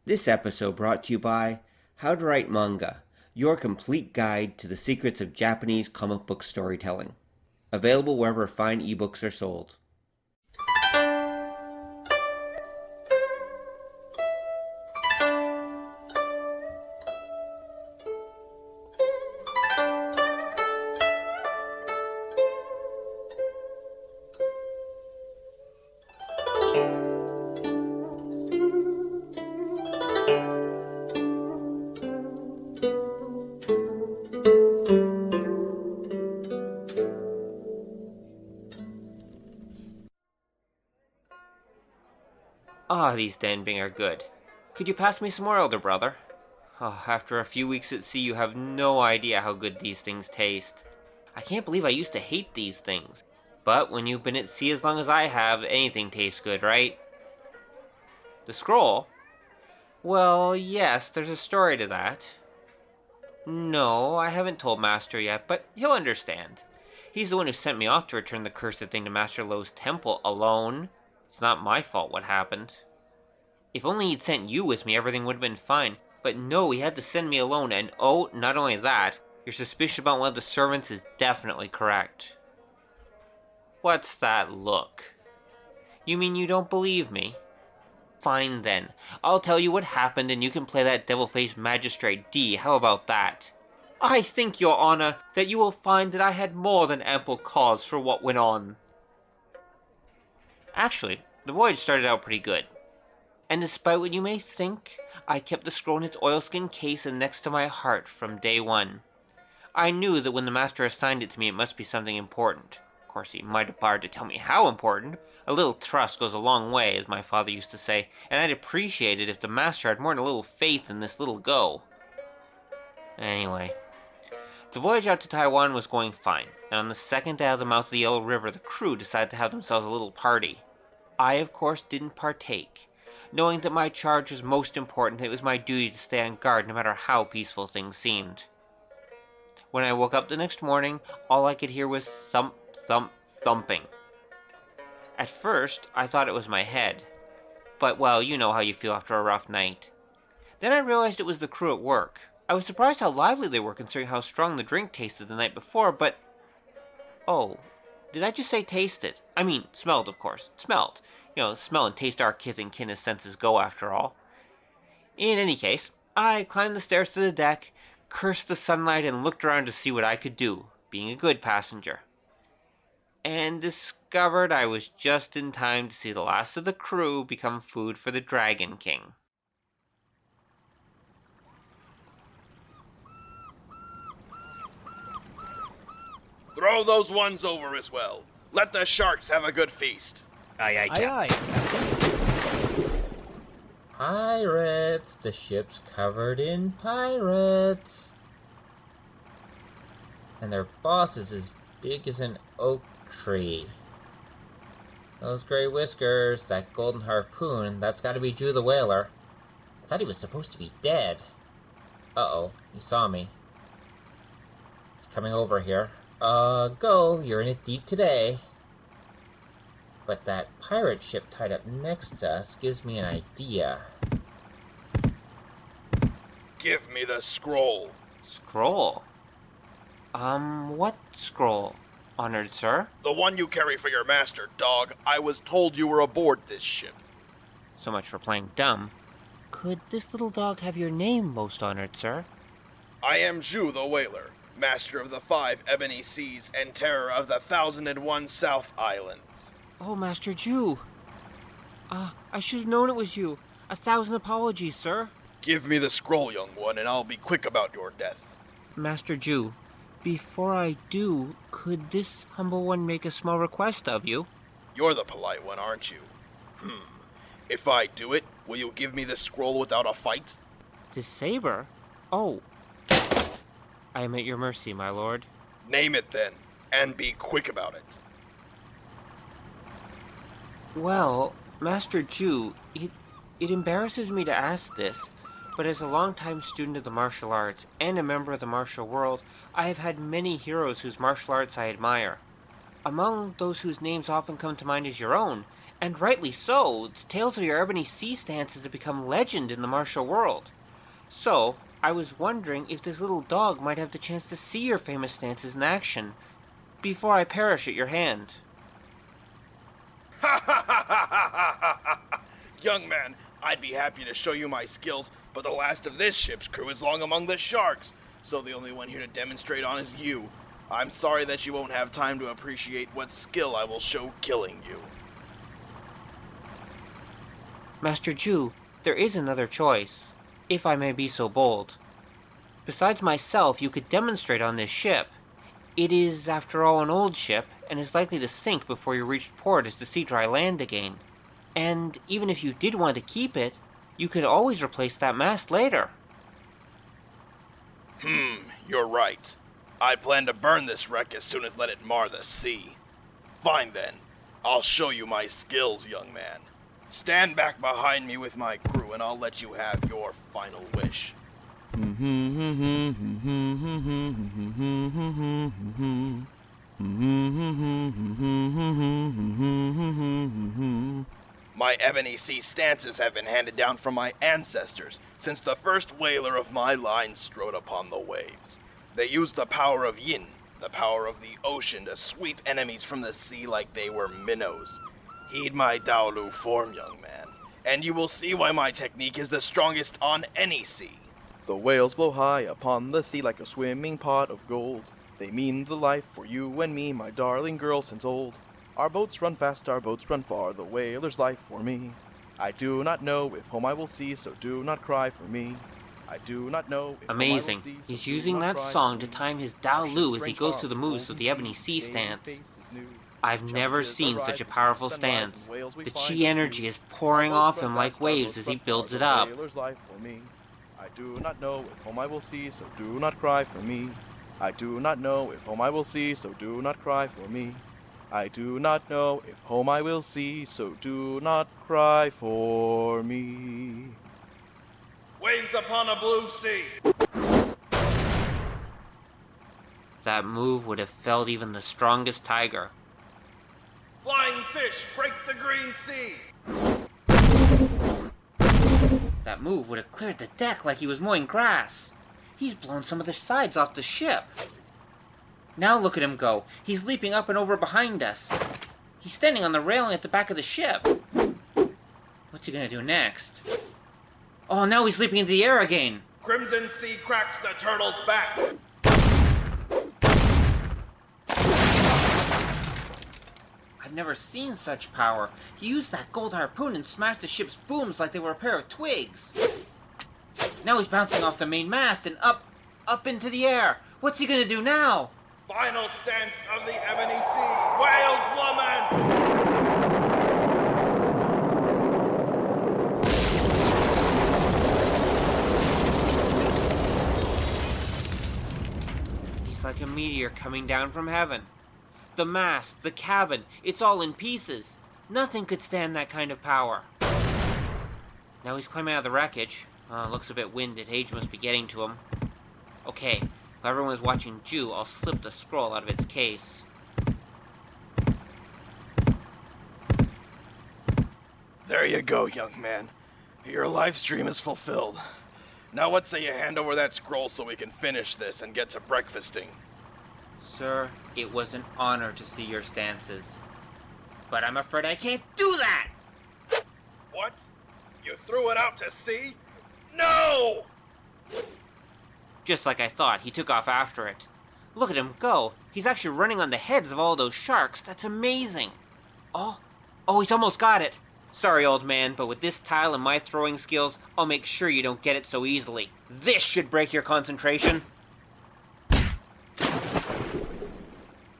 This episode brought to you by How to Write Manga, your complete guide to the secrets of Japanese comic book storytelling. Available wherever fine ebooks are sold. These Danbing are good. Could you pass me some more, elder brother? After a few weeks at sea, you have no idea how good these things taste. I can't believe I used to hate these things. But when you've been at sea as long as I have, anything tastes good, right? The scroll? Well, yes, there's a story to that. No, I haven't told Master yet, but he'll understand. He's the one who sent me off to return the cursed thing to Master Lo's temple alone. It's not my fault what happened. If only he'd sent you with me, everything would have been fine. But no, he had to send me alone, and oh, not only that, your suspicion about one of the servants is definitely correct. What's that look? You mean you don't believe me? Fine then. I'll tell you what happened, and you can play that devil-faced Magistrate D. How about that? I think, Your Honor, that you will find that I had more than ample cause for what went on. Actually, the voyage started out pretty good. And despite what you may think, I kept the scroll in its oilskin case and next to my heart from day one. I knew that when the master assigned it to me, it must be something important. Of course, he might have bothered to tell me how important. A little trust goes a long way, as my father used to say, and I'd appreciate it if the master had more than a little faith in this Little Gou. Anyway, the voyage out to Taiwan was going fine, and on the second day out of the mouth of the Yellow River, the crew decided to have themselves a little party. I, of course, didn't partake. Knowing that my charge was most important, it was my duty to stay on guard no matter how peaceful things seemed. When I woke up the next morning, all I could hear was thump, thump, thumping. At first, I thought it was my head. But, well, you know how you feel after a rough night. Then I realized it was the crew at work. I was surprised how lively they were considering how strong the drink tasted the night before, but... Oh, did I just say tasted? I mean, smelled, of course. Smelled. You know, smell and taste are kith and kin as senses go, after all. In any case, I climbed the stairs to the deck, cursed the sunlight, and looked around to see what I could do, being a good passenger. And discovered I was just in time to see the last of the crew become food for the Dragon King. Throw those ones over as well. Let the sharks have a good feast. Aye, Aye, aye. Pirates! The ship's covered in pirates! And their boss is as big as an oak tree. Those gray whiskers, that golden harpoon, that's gotta be ZhiZhu the whaler. I thought he was supposed to be dead. Uh-oh, he saw me. He's coming over here. Go, you're in it deep today. But that pirate ship tied up next to us gives me an idea. Give me the scroll. Scroll? What scroll, honored sir? The one you carry for your master, dog. I was told you were aboard this ship. So much for playing dumb. Could this little dog have your name, most honored sir? I am ZhiZhu the whaler, master of the 5 ebony seas and terror of the 1001 South Islands. Oh, Master ZhiZhu. I should have known it was you. 1,000 apologies, sir. Give me the scroll, young one, and I'll be quick about your death. Master ZhiZhu, before I do, could this humble one make a small request of you? You're the polite one, aren't you? If I do it, will you give me the scroll without a fight? The saber? Oh. I am at your mercy, my lord. Name it then, and be quick about it. Well, Master ZhiZhu, it embarrasses me to ask this, but as a longtime student of the martial arts and a member of the martial world, I have had many heroes whose martial arts I admire. Among those whose names often come to mind is your own, And rightly so. Tales of your ebony sea stances have become legend in the martial world. So, I was wondering if this little dog might have the chance to see your famous stances in action before I perish at your hand. Ha ha ha ha ha ha ha! Young man, I'd be happy to show you my skills, but the last of this ship's crew is long among the sharks, so the only one here to demonstrate on is you. I'm sorry that you won't have time to appreciate what skill I will show killing you. Master ZhiZhu, there is another choice, if I may be so bold. Besides myself, you could demonstrate on this ship. It is, after all, an old ship, and is likely to sink before you reach port as the sea dry land again. And even if you did want to keep it, you could always replace that mast later. You're right. I plan to burn this wreck as soon as let it mar the sea. Fine then. I'll show you my skills, young man. Stand back behind me with my crew and I'll let you have your final wish. My ebony sea stances have been handed down from my ancestors since the first whaler of my line strode upon the waves. They used the power of yin, the power of the ocean, to sweep enemies from the sea like they were minnows. Heed my Daolu form, young man, and you will see why my technique is the strongest on any sea. The whales blow high upon the sea like a swimming pot of gold. They mean the life for you and me, my darling girl since old. Our boats run fast, our boats run far, the whaler's life for me. I do not know if home I will see, so do not cry for me. I do not know if Amazing. home I will see, so He's do using not that cry song for to me. time his Our Daolu ships as he range goes far, through the moves of golden the ebony sea, sea daily stance. faces new. I've never Challenges seen arise such a with powerful sunrise and stance. whales we The find chi are energy few. is pouring Our boats off run him like fast, our waves boats as he run far, builds it the up. whaler's life for me. I do not know if home I will see, so do not cry for me. I do not know if home I will see, so do not cry for me. I do not know if home I will see, so do not cry for me. Waves upon a blue sea! That move would have felled even the strongest tiger. Flying fish break the green sea! That move would have cleared the deck like he was mowing grass. He's blown some of the sides off the ship. Now look at him go. He's leaping up and over behind us. He's standing on the railing at the back of the ship. What's he gonna do next? Oh, now he's leaping into the air again. Crimson Sea cracks the turtle's back! I've never seen such power. He used that gold harpoon and smashed the ship's booms like they were a pair of twigs. Now he's bouncing off the main mast and up into the air. What's he gonna do now? Final stance of the Ebony Sea! Whales lament! He's like a meteor coming down from heaven. The mast, the cabin, it's all in pieces. Nothing could stand that kind of power. Now he's climbing out of the wreckage. Looks a bit winded. Age must be getting to him. Okay, while everyone's watching ZhiZhu, I'll slip the scroll out of its case. There you go, young man. Your life's dream is fulfilled. Now what say you hand over that scroll so we can finish this and get to breakfasting? Sir, it was an honor to see your stances. But I'm afraid I can't do that! What? You threw it out to sea? No! Just like I thought, he took off after it. Look at him go. He's actually running on the heads of all those sharks. That's amazing. Oh, he's almost got it. Sorry, old man, but with this tile and my throwing skills, I'll make sure you don't get it so easily. This should break your concentration.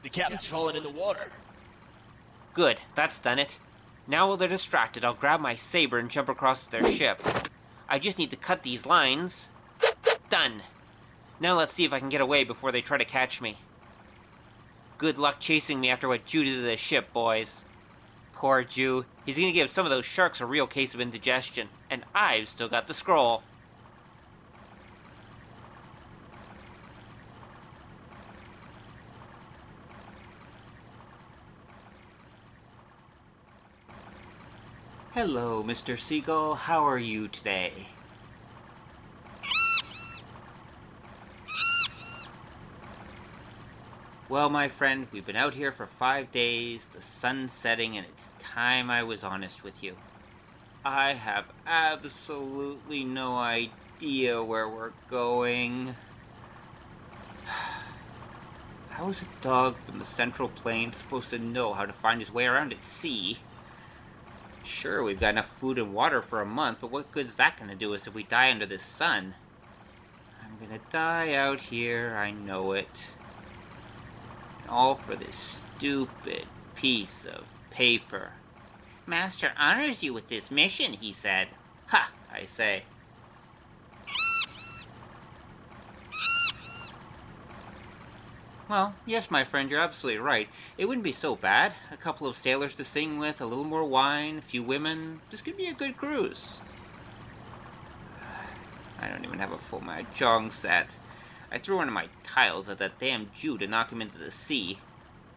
The captain's fallen in the water. Good, that's done it. Now while they're distracted, I'll grab my saber and jump across their ship. I just need to cut these lines. Done. Now let's see if I can get away before they try to catch me. Good luck chasing me after what ZhiZhu did to the ship, boys. Poor ZhiZhu. He's gonna give some of those sharks a real case of indigestion. And I've still got the scroll. Hello, Mr. Seagull. How are you today? Well, my friend, we've been out here for 5 days, the sun's setting, and it's time I was honest with you. I have absolutely no idea where we're going. How is a dog from the Central Plains supposed to know how to find his way around at sea? Sure, we've got enough food and water for a month, but what good's that gonna do us if we die under this sun? I'm gonna die out here, I know it. And all for this stupid piece of paper. Master honors you with this mission, he said. Ha, I say. Well, yes, my friend, you're absolutely right. It wouldn't be so bad. A couple of sailors to sing with, a little more wine, a few women. This could be a good cruise. I don't even have a full mahjong set. I threw one of my tiles at that damn Jew to knock him into the sea.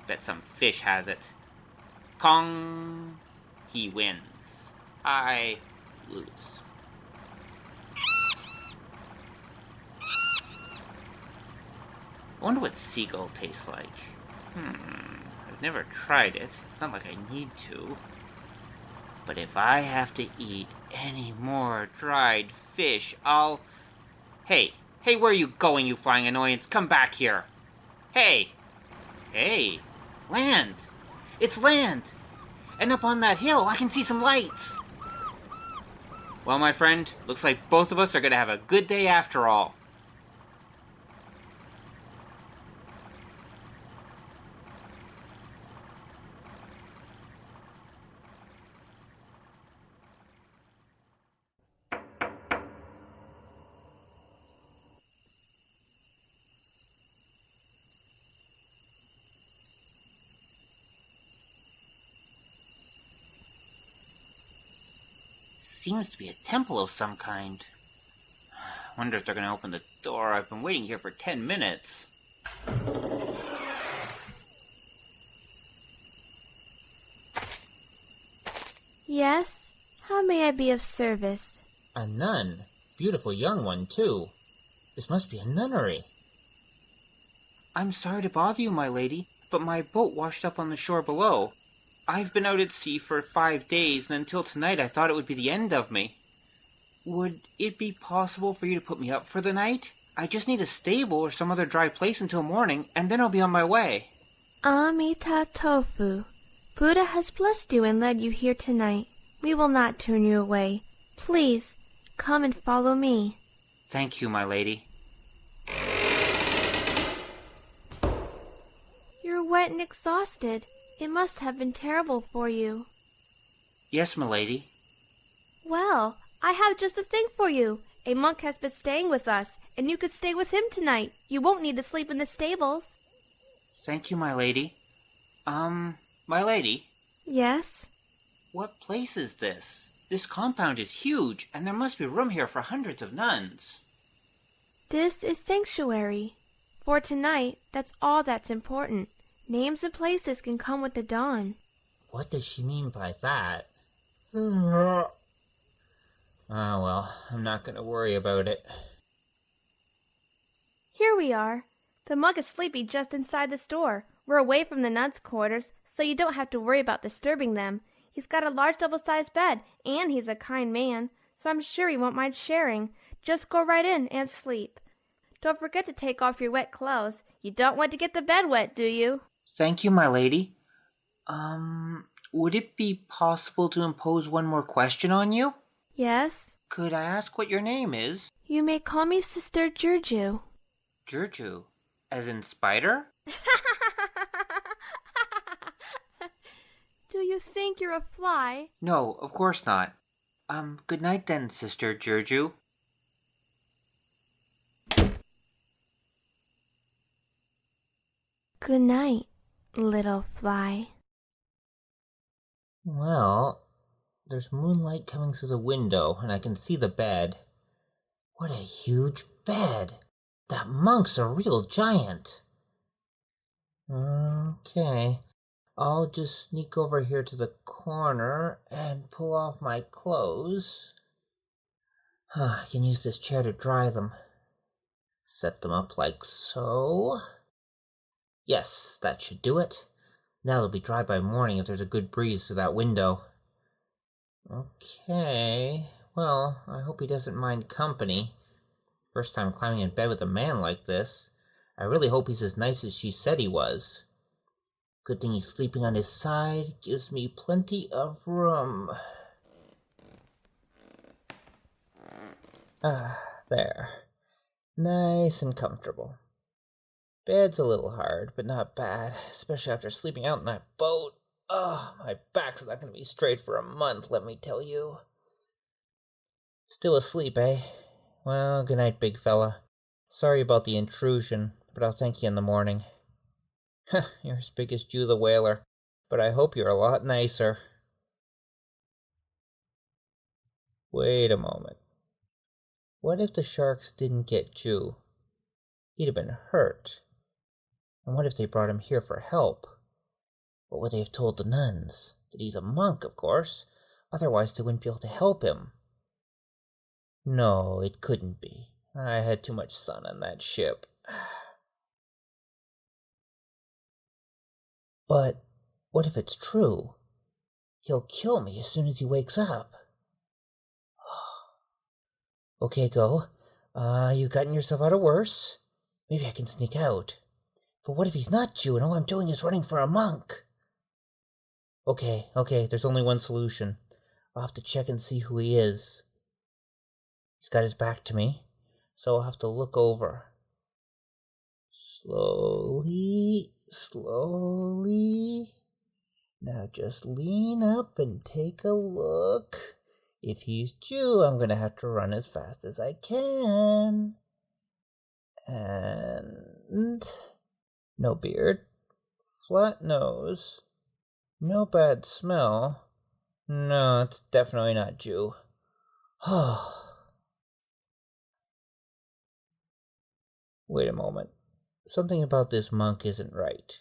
Bet some fish has it. Kong! He wins. I lose. I wonder what seagull tastes like. I've never tried it. It's not like I need to. But if I have to eat any more dried fish, I'll... Hey, where are you going, you flying annoyance? Come back here. Hey, land. It's land. And up on that hill, I can see some lights. Well, my friend, looks like both of us are gonna have a good day after all. Seems to be a temple of some kind. Wonder if they're gonna open the door. I've been waiting here for 10 minutes. Yes? How may I be of service? A nun. Beautiful young one, too. This must be a nunnery. I'm sorry to bother you, my lady, but my boat washed up on the shore below. I've been out at sea for 5 days, and until tonight I thought it would be the end of me. Would it be possible for you to put me up for the night? I just need a stable or some other dry place until morning, and then I'll be on my way. Amita Tofu. Buddha has blessed you and led you here tonight. We will not turn you away. Please, come and follow me. Thank you, my lady. You're wet and exhausted. It must have been terrible for you. Yes, milady. Well, I have just a thing for you. A monk has been staying with us, and you could stay with him tonight. You won't need to sleep in the stables. Thank you, my lady. My lady? Yes? What place is this? This compound is huge, and there must be room here for hundreds of nuns. This is sanctuary. For tonight, that's all that's important. Names and places can come with the dawn. What does she mean by that? Oh, well, I'm not going to worry about it. Here we are. The monk is sleeping just inside the store. We're away from the nuns' quarters, so you don't have to worry about disturbing them. He's got a large double-sized bed, and he's a kind man, so I'm sure he won't mind sharing. Just go right in and sleep. Don't forget to take off your wet clothes. You don't want to get the bed wet, do you? Thank you, my lady. Would it be possible to impose one more question on you? Yes? Could I ask what your name is? You may call me Sister ZhiZhu. ZhiZhu, as in spider? Do you think you're a fly? No, of course not. Good night then, Sister ZhiZhu. Good night, little fly. Well, there's moonlight coming through the window, and I can see the bed. What a huge bed! That monk's a real giant. Okay, I'll just sneak over here to the corner and pull off my clothes. I can use this chair to dry them. Set them up like so. Yes, that should do it. Now they'll be dry by morning if there's a good breeze through that window. Okay, well, I hope he doesn't mind company. First time climbing in bed with a man like this. I really hope he's as nice as she said he was. Good thing he's sleeping on his side. Gives me plenty of room. There. Nice and comfortable. Bed's a little hard, but not bad, especially after sleeping out in that boat. My back's not going to be straight for a month, let me tell you. Still asleep, eh? Well, good night, big fella. Sorry about the intrusion, but I'll thank you in the morning. You're as big as ZhiZhu the whaler, but I hope you're a lot nicer. Wait a moment. What if the sharks didn't get ZhiZhu? He'd have been hurt. And what if they brought him here for help? What would they have told the nuns? That he's a monk, of course. Otherwise they wouldn't be able to help him. No, it couldn't be. I had too much sun on that ship. But what if it's true? He'll kill me as soon as he wakes up. Okay, Go. You've gotten yourself out of worse. Maybe I can sneak out. But what if he's not ZhiZhu and all I'm doing is running for a monk? Okay, there's only one solution. I'll have to check and see who he is. He's got his back to me, so I'll have to look over. Slowly. Now just lean up and take a look. If he's ZhiZhu, I'm gonna have to run as fast as I can. And no beard, flat nose, no bad smell. No, it's definitely not ZhiZhu. Wait a moment. Something about this monk isn't right.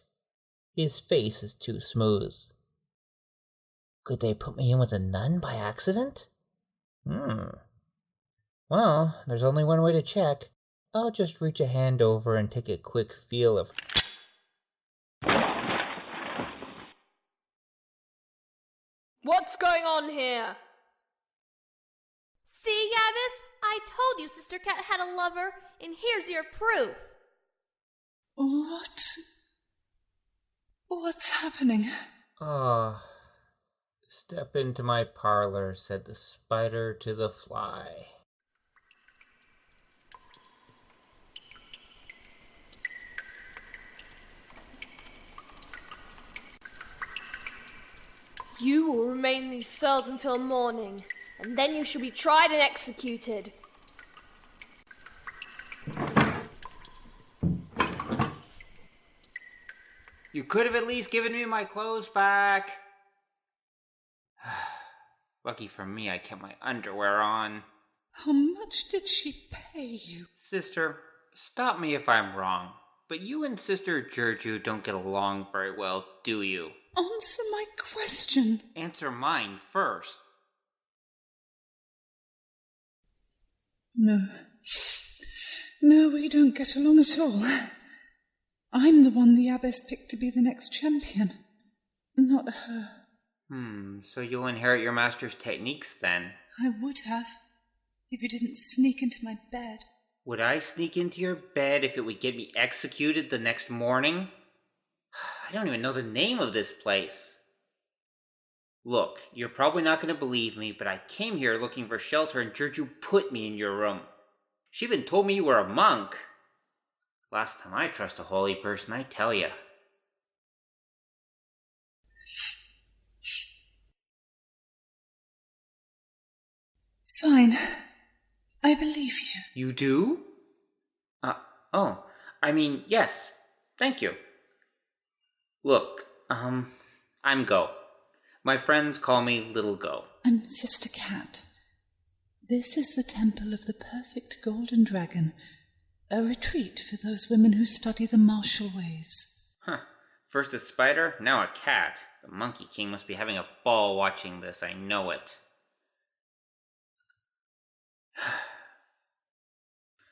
His face is too smooth. Could they put me in with a nun by accident? Well, there's only one way to check. I'll just reach a hand over and take a quick feel of... What's going on here? See, Yavis? I told you Sister Cat had a lover, and here's your proof. What? What's happening? Step into my parlor, said the spider to the fly. You will remain in these cells until morning, and then you shall be tried and executed. You could have at least given me my clothes back. Lucky for me, I kept my underwear on. How much did she pay you? Sister, stop me if I'm wrong, but you and Sister ZhiZhu don't get along very well, do you? Answer my question. Answer mine first. No, we don't get along at all. I'm the one the abbess picked to be the next champion, not her. So you'll inherit your master's techniques then? I would have, if you didn't sneak into my bed. Would I sneak into your bed if it would get me executed the next morning? I don't even know the name of this place. Look, you're probably not going to believe me, but I came here looking for shelter and ZhiZhu put me in your room. She even told me you were a monk. Last time I trust a holy person, I tell ya. Fine. I believe you. You do? Yes. Thank you. Look, I'm Go. My friends call me Little Gou. I'm Sister Cat. This is the Temple of the Perfect Golden Dragon, a retreat for those women who study the martial ways. First a spider, now a cat. The Monkey King must be having a ball watching this, I know it.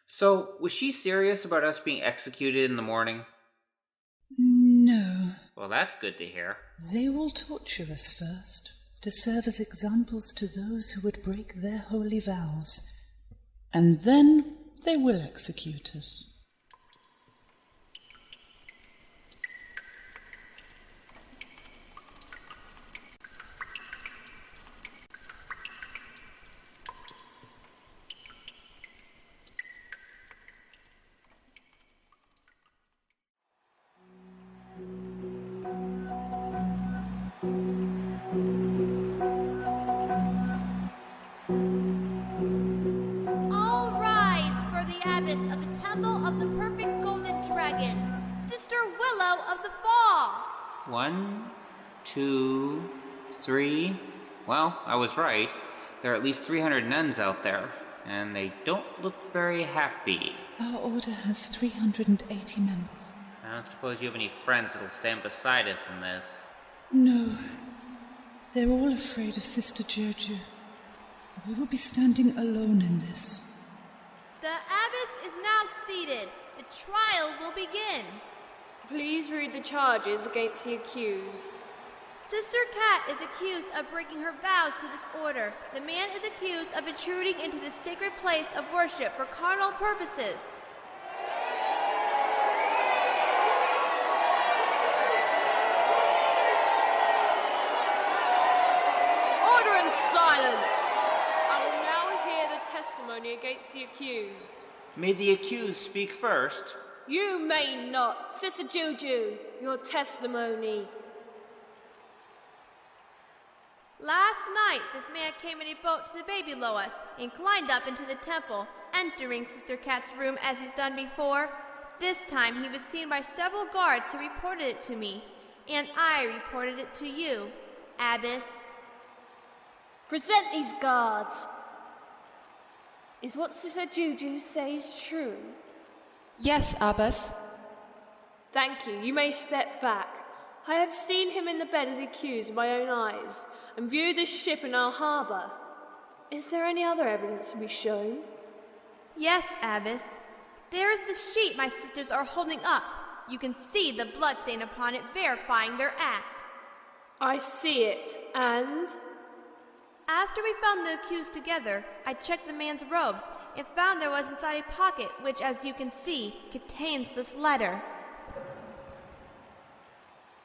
So, was she serious about us being executed in the morning? No. Well, that's good to hear. They will torture us first, to serve as examples to those who would break their holy vows. And then they will execute us. One, two, three. Well, I was right. There are at least 300 nuns out there, and they don't look very happy. Our order has 380 members. I don't suppose you have any friends that'll stand beside us in this. No. They're all afraid of Sister ZhiZhu. We will be standing alone in this. The abbess is now seated. The trial will begin. Please read the charges against the accused. Sister Cat is accused of breaking her vows to this order. The man is accused of intruding into the sacred place of worship for carnal purposes. Order and silence! I will now hear the testimony against the accused. May the accused speak first. You may not. Sister ZhiZhu, your testimony. Last night, this man came in a boat to the baby Lourdes and climbed up into the temple, entering Sister Cat's room as he's done before. This time, he was seen by several guards who reported it to me, and I reported it to you, Abbess. Present these guards. Is what Sister ZhiZhu says true? Yes, Abbess. Thank you. You may step back. I have seen him in the bed of the accused with my own eyes, and viewed the ship in our harbour. Is there any other evidence to be shown? Yes, Abbess. There is the sheet my sisters are holding up. You can see the bloodstain upon it verifying their act. I see it, and? After we found the accused together, I checked the man's robes and found there was inside a pocket which, as you can see, contains this letter.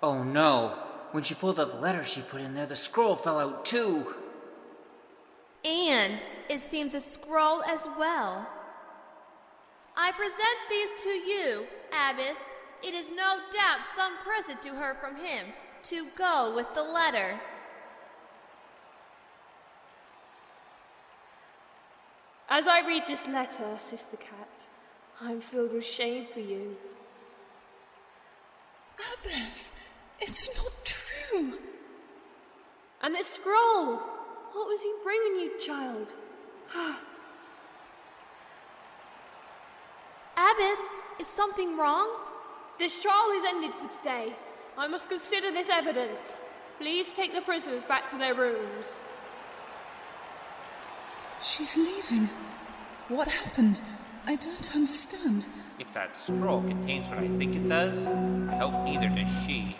Oh no. When she pulled out the letter she put in there, the scroll fell out too. And it seems a scroll as well. I present these to you, Abbess. It is no doubt some present to her from him, to go with the letter. As I read this letter, Sister Cat, I am filled with shame for you. Abbess, it's not true. And this scroll! What was he bringing you, child? Abbess, is something wrong? This trial is ended for today. I must consider this evidence. Please take the prisoners back to their rooms. She's leaving. What happened? I don't understand. If that scroll contains what I think it does, I hope neither does she.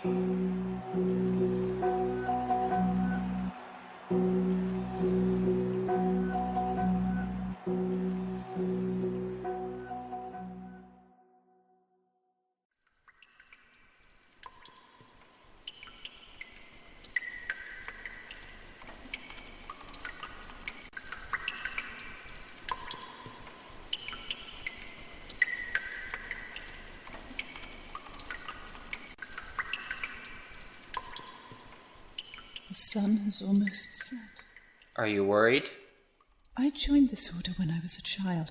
The sun has almost set. Are you worried? I joined this order when I was a child.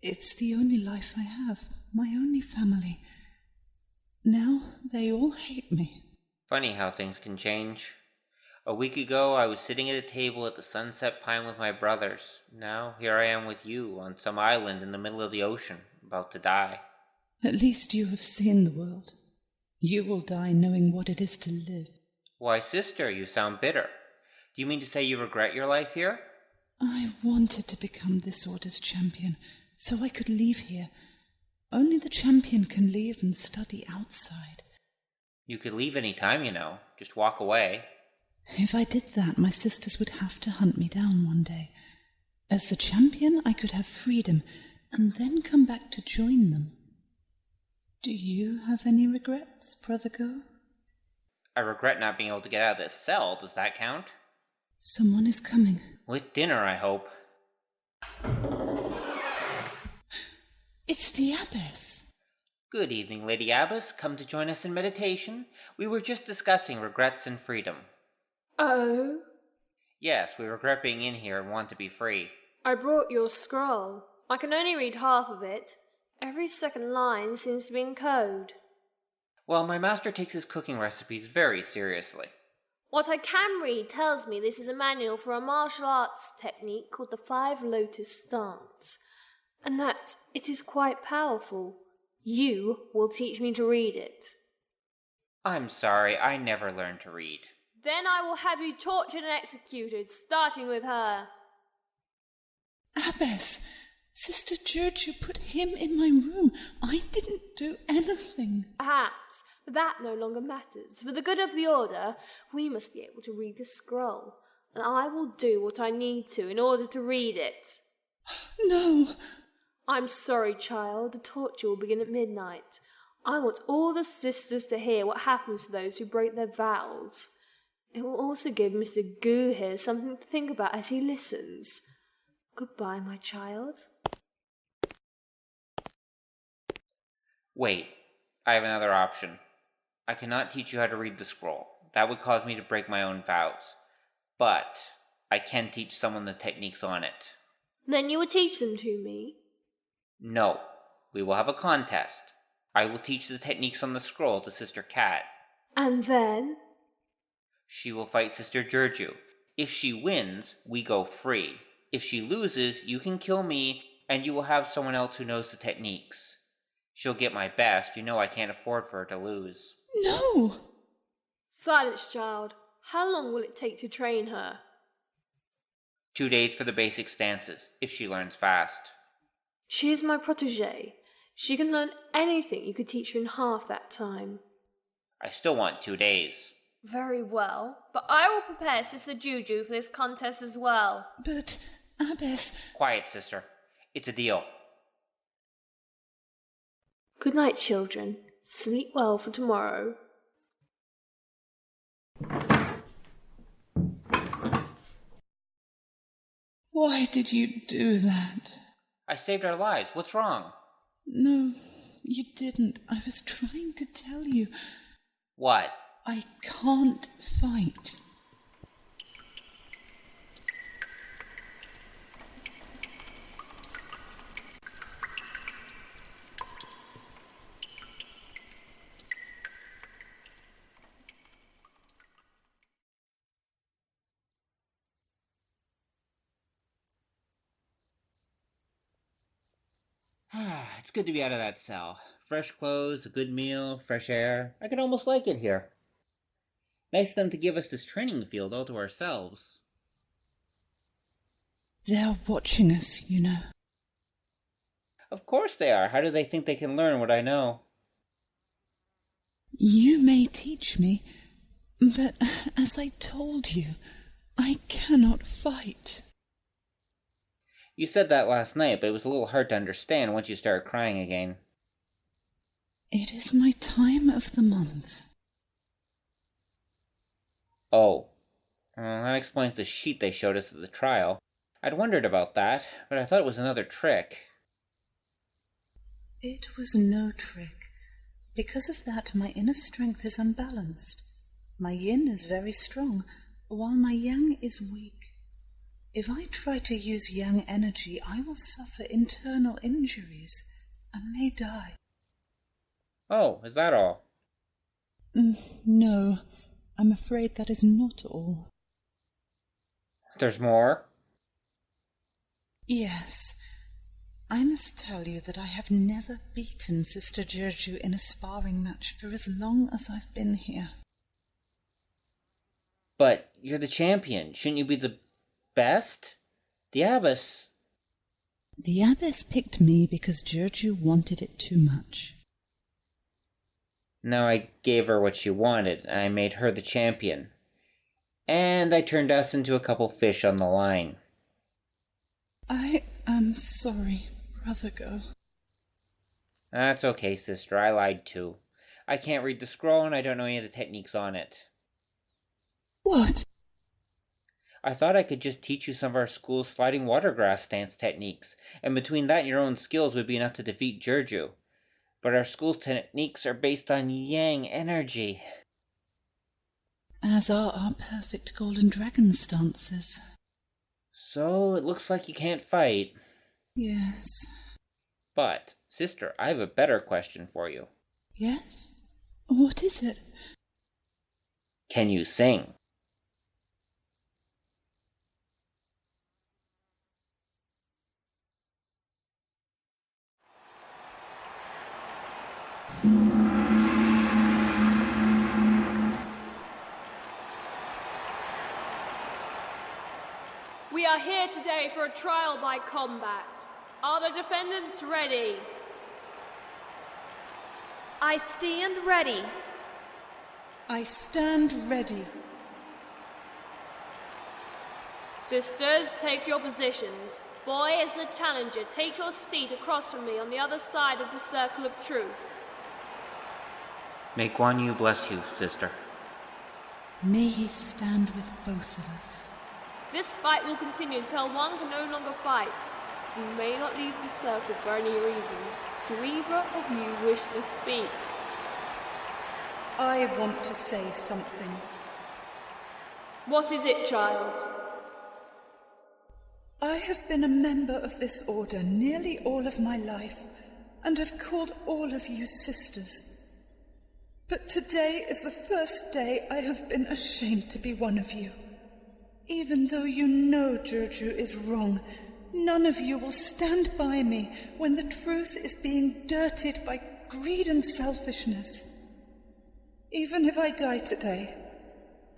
It's the only life I have, my only family. Now they all hate me. Funny how things can change. A week ago I was sitting at a table at the Sunset Pine with my brothers. Now here I am with you on some island in the middle of the ocean, about to die. At least you have seen the world. You will die knowing what it is to live. Why, sister, you sound bitter. Do you mean to say you regret your life here? I wanted to become this order's champion, so I could leave here. Only the champion can leave and study outside. You could leave any time, you know. Just walk away. If I did that, my sisters would have to hunt me down one day. As the champion, I could have freedom, and then come back to join them. Do you have any regrets, Brother Gou? I regret not being able to get out of this cell. Does that count? Someone is coming. With dinner, I hope. It's the Abbess. Good evening, Lady Abbess. Come to join us in meditation? We were just discussing regrets and freedom. Oh? Yes, we regret being in here and want to be free. I brought your scroll. I can only read half of it. Every second line seems to be in code. Well, my master takes his cooking recipes very seriously. What I can read tells me this is a manual for a martial arts technique called the 5 Lotus Stance, and that it is quite powerful. You will teach me to read it. I'm sorry, I never learned to read. Then I will have you tortured and executed, starting with her. Abbess, Sister ZhiZhu put him in my room. I didn't do anything. Perhaps, but that no longer matters. For the good of the Order, we must be able to read the scroll, and I will do what I need to in order to read it. No. I'm sorry, child. The torture will begin at midnight. I want all the sisters to hear what happens to those who break their vows. It will also give Mr. Gou here something to think about as he listens. Goodbye, my child. Wait, I have another option. I cannot teach you how to read the scroll. That would cause me to break my own vows. But I can teach someone the techniques on it. Then you will teach them to me? No, we will have a contest. I will teach the techniques on the scroll to Sister Cat. And then? She will fight Sister ZhiZhu. If she wins, we go free. If she loses, you can kill me, and you will have someone else who knows the techniques. She'll get my best. You know I can't afford for her to lose. No! Silence, child. How long will it take to train her? 2 days for the basic stances, if she learns fast. She is my protégée. She can learn anything you could teach her in half that time. I still want 2 days. Very well, but I will prepare Sister ZhiZhu for this contest as well. But, Abbess... Quiet, sister. It's a deal. Good night, children. Sleep well for tomorrow. Why did you do that? I saved our lives. What's wrong? No, you didn't. I was trying to tell you. What? I can't fight. It's good to be out of that cell. Fresh clothes, a good meal, fresh air. I could almost like it here. Nice of them to give us this training field all to ourselves. They're watching us, you know. Of course they are. How do they think they can learn what I know? You may teach me, but as I told you, I cannot fight. You said that last night, but it was a little hard to understand once you started crying again. It is my time of the month. Oh. That explains the sheet they showed us at the trial. I'd wondered about that, but I thought it was another trick. It was no trick. Because of that, my inner strength is unbalanced. My yin is very strong, while my yang is weak. If I try to use yang energy, I will suffer internal injuries and may die. Oh, is that all? No, I'm afraid that is not all. There's more? Yes. I must tell you that I have never beaten Sister ZhiZhu in a sparring match for as long as I've been here. But you're the champion. Shouldn't you be the best? The Abbess. The Abbess picked me because ZhiZhu wanted it too much. Now I gave her what she wanted, and I made her the champion. And I turned us into a couple fish on the line. I am sorry, Brother Gou. That's okay, sister. I lied too. I can't read the scroll, and I don't know any of the techniques on it. What? I thought I could just teach you some of our school's sliding watergrass stance techniques, and between that and your own skills would be enough to defeat ZhiZhu. But our school's techniques are based on yang energy. As are our perfect golden dragon stances. So it looks like you can't fight. Yes. But, sister, I have a better question for you. Yes? What is it? Can you sing? We are here today for a trial by combat. Are the defendants ready? I stand ready. I stand ready. Sisters, take your positions. Boy, as the challenger, take your seat across from me on the other side of the circle of truth. May Guan Yu bless you, sister. May he stand with both of us. This fight will continue until one can no longer fight. You may not leave the circle for any reason. Do either of you wish to speak? I want to say something. What is it, child? I have been a member of this order nearly all of my life, and have called all of you sisters. But today is the first day I have been ashamed to be one of you. Even though you know ZhiZhu is wrong, none of you will stand by me when the truth is being dirtied by greed and selfishness. Even if I die today,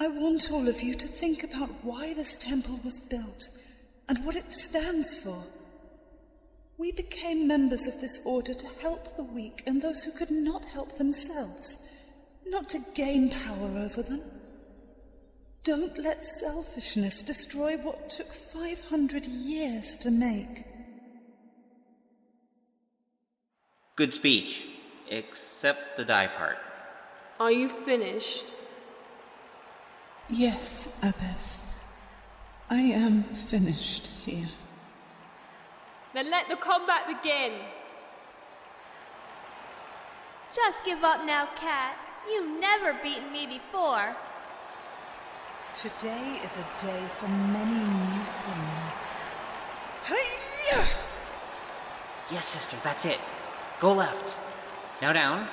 I want all of you to think about why this temple was built and what it stands for. We became members of this order to help the weak and those who could not help themselves, not to gain power over them. Don't let selfishness destroy what took 500 years to make. Good speech, except the die part. Are you finished? Yes, Abbess. I am finished here. Then let the combat begin. Just give up now, Cat. You've never beaten me before. Today is a day for many new things. Hi-ya! Yes, sister, that's it. Go left. Now down.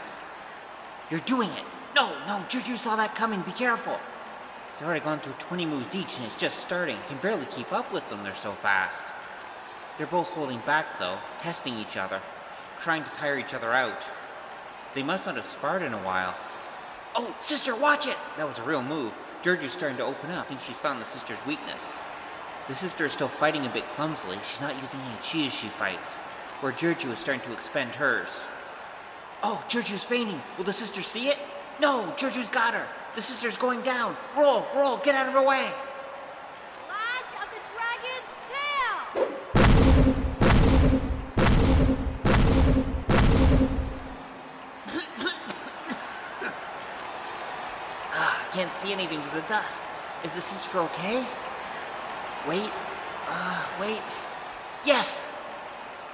You're doing it. No, ZhiZhu saw that coming. Be careful. They've already gone through 20 moves each, and it's just starting. I can barely keep up with them. They're so fast. They're both holding back, though, testing each other, trying to tire each other out. They must not have sparred in a while. Oh, sister, watch it! That was a real move. ZhiZhu's starting to open up. I think she's found the sister's weakness. The sister is still fighting a bit clumsily. She's not using any chi as she fights, where ZhiZhu is starting to expend hers. Oh, ZhiZhu's fainting. Will the sister see it? No, ZhiZhu's got her. The sister's going down. Roll, get out of her way. Lash of the dragon's tail! I can't see anything through the dust. Is the sister okay? Wait. Yes!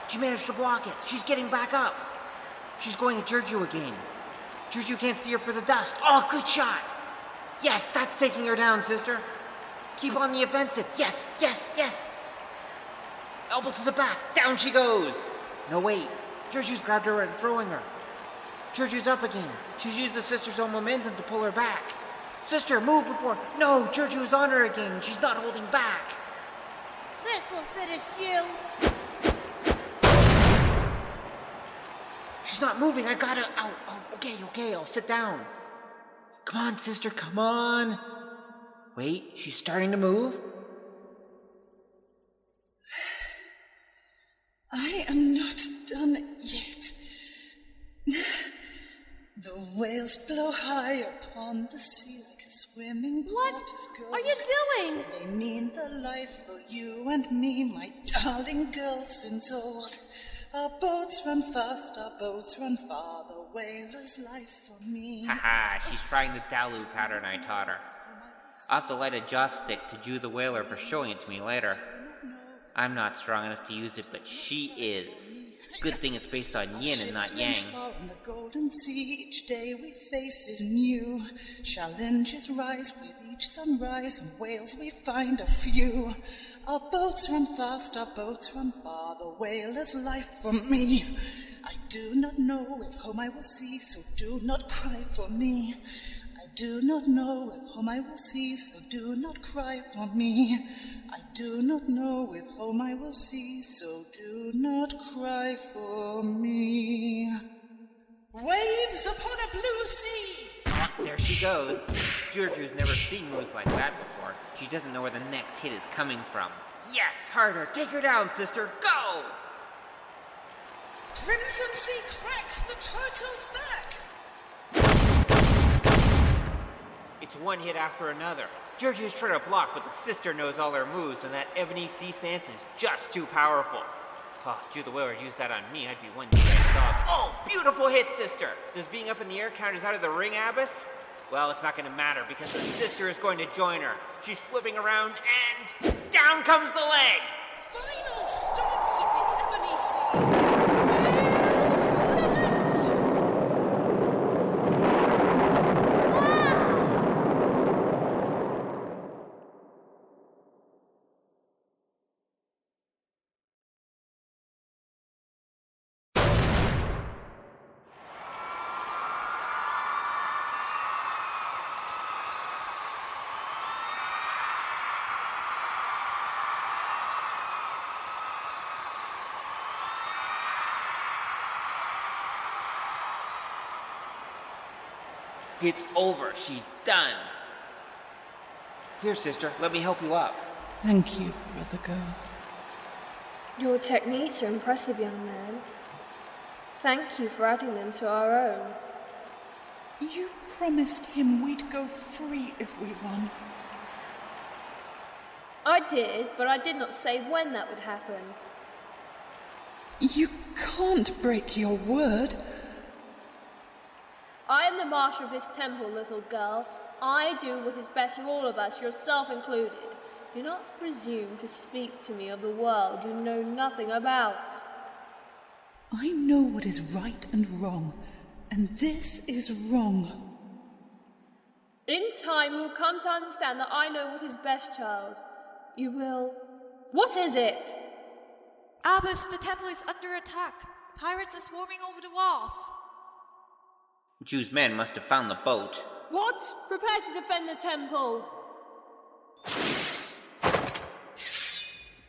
She managed to block it. She's getting back up. She's going at ZhiZhu again. ZhiZhu can't see her for the dust. Oh, good shot! Yes, that's taking her down, sister. Keep on the offensive. Yes! Elbow to the back. Down she goes. No, wait. ZhiZhu's grabbed her and throwing her. ZhiZhu's up again. She's used the sister's own momentum to pull her back. Sister, move before... No, ZhiZhu's on her again. She's not holding back. This will finish you. She's not moving. I gotta... Oh, okay, I'll sit down. Come on, sister, come on. Wait, she's starting to move? I am not done yet. The whales blow high upon the sea like a swimming pot of gold. What are you doing? They mean the life for you and me, my darling girl since old. Our boats run fast, our boats run far, the whaler's life for me. Haha, she's trying the Dalu pattern I taught her. I'll have to light a joss stick to ZhiZhu the whaler for showing it to me later. I'm not strong enough to use it, but she is. Good thing it's based on yin and not yang. On the golden sea, each day we face is new. Challenges rise with each sunrise, and whales we find a few. Our boats run fast, our boats run far, the whaler's life for me. I do not know if home I will see, so do not cry for me. I do not know if home I will see, so do not cry for me. I do not know if home I will see, so do not cry for me. Waves upon a blue sea! There she goes. ZhiZhu's never seen moves like that before. She doesn't know where the next hit is coming from. Yes, harder. Take her down, sister. Go! Crimson Sea cracks the turtle's back! It's one hit after another. ZhiZhu's trying to block, but the sister knows all her moves, and that ebony sea stance is just too powerful. Oh, if ZhiZhu the whaler used that on me, I'd be one dead dog. Oh, beautiful hit, sister! Does being up in the air count as out of the ring, Abbess? Well, it's not going to matter, because the sister is going to join her. She's flipping around, and down comes the leg! Final stops of the ebony sea! It's over. She's done. Here, sister, let me help you up. Thank you, Brother Girl. Your techniques are impressive, young man. Thank you for adding them to our own. You promised him we'd go free if we won. I did, but I did not say when that would happen. You can't break your word. I am the master of this temple, little girl. I do what is best for all of us, yourself included. Do not presume to speak to me of the world you know nothing about. I know what is right and wrong, and this is wrong. In time, you will come to understand that I know what is best, child. You will... What is it? Abbess, the temple is under attack. Pirates are swarming over the walls. ZhiZhu's men must have found the boat. What? Prepare to defend the temple.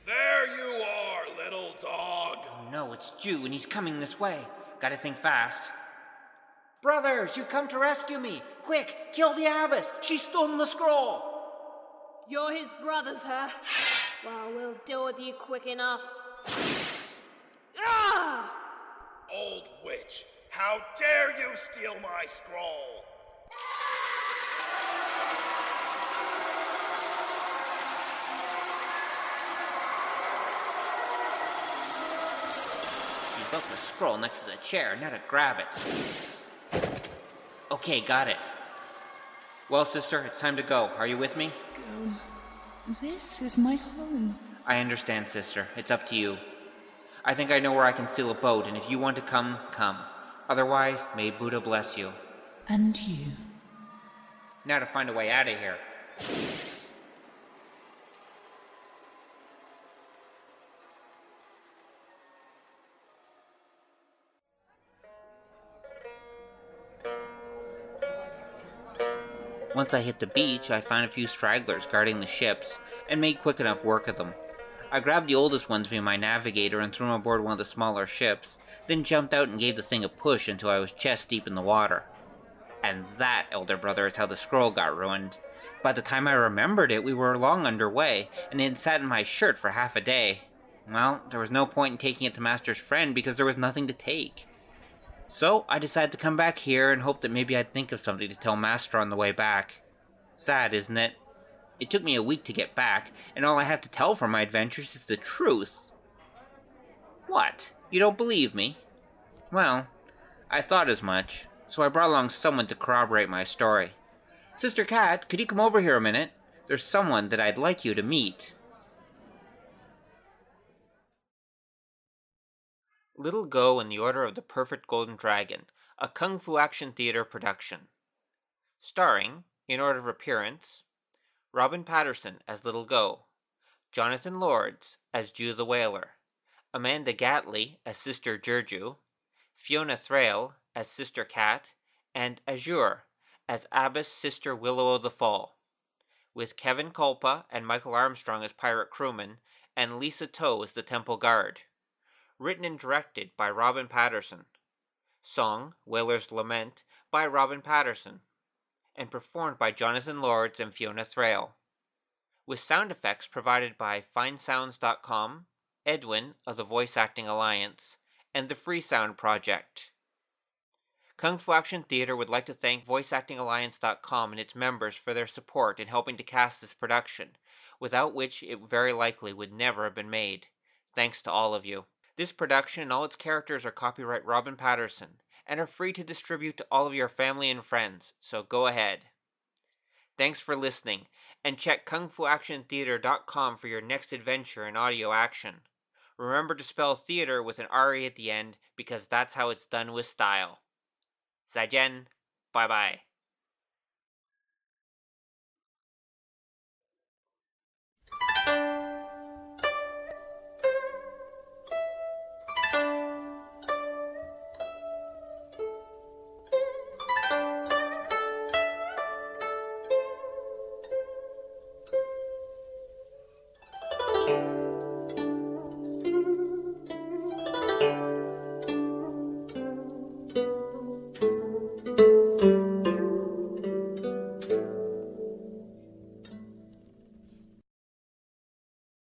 There you are, little dog. Oh no, it's ZhiZhu and he's coming this way. Gotta think fast. Brothers, you come to rescue me. Quick, kill the abbess. She's stolen the scroll. You're his brothers, huh? Well, we'll deal with you quick enough. Ah! Old witch, how dare you steal my scroll? She built the scroll next to the chair, now to grab it. Okay, got it. Well, sister, it's time to go. Are you with me? Go. This is my home. I understand, sister. It's up to you. I think I know where I can steal a boat, and if you want to come, come. Otherwise, may Buddha bless you. And you. Now to find a way out of here. Once I hit the beach, I found a few stragglers guarding the ships, and made quick enough work of them. I grabbed the oldest one to be my navigator and threw him aboard one of the smaller ships, then jumped out and gave the thing a push until I was chest deep in the water. And that, elder brother, is how the scroll got ruined. By the time I remembered it, we were long underway, and it had sat in my shirt for half a day. Well, there was no point in taking it to Master's friend because there was nothing to take. So I decided to come back here and hope that maybe I'd think of something to tell Master on the way back. Sad, isn't it? It took me a week to get back, and all I have to tell from my adventures is the truth. What? You don't believe me? Well, I thought as much, so I brought along someone to corroborate my story. Sister Cat, could you come over here a minute? There's someone that I'd like you to meet. Little Gou and the Order of the Perfect Golden Dragon, a Kung Fu Action Theater production. Starring, in order of appearance, Robyn Paterson as Little Gou, Jonathan Lourdes as ZhiZhu the Whaler, Amanda Gatley as Sister ZhiZhu, Fiona Thraille as Sister Cat, and Azure as Abbess Sister Willow of the Fall, with Kevin Culpa and Michael Armstrong as pirate crewmen, and Lisa Toe as the temple guard. Written and directed by Robyn Paterson. Song, Whaler's Lament, by Robyn Paterson, and performed by Jonathan Lourdes and Fiona Thraille, with sound effects provided by FindSounds.com, Edwin of the Voice Acting Alliance, and the Free Sound Project. Kung Fu Action Theater would like to thank VoiceActingAlliance.com and its members for their support in helping to cast this production, without which it very likely would never have been made. Thanks to all of you. This production and all its characters are copyright Robyn Paterson, and are free to distribute to all of your family and friends, so go ahead. Thanks for listening, and check kungfuactiontheater.com for your next adventure in audio action. Remember to spell theater with an RE at the end, because that's how it's done with style. 再见, bye bye.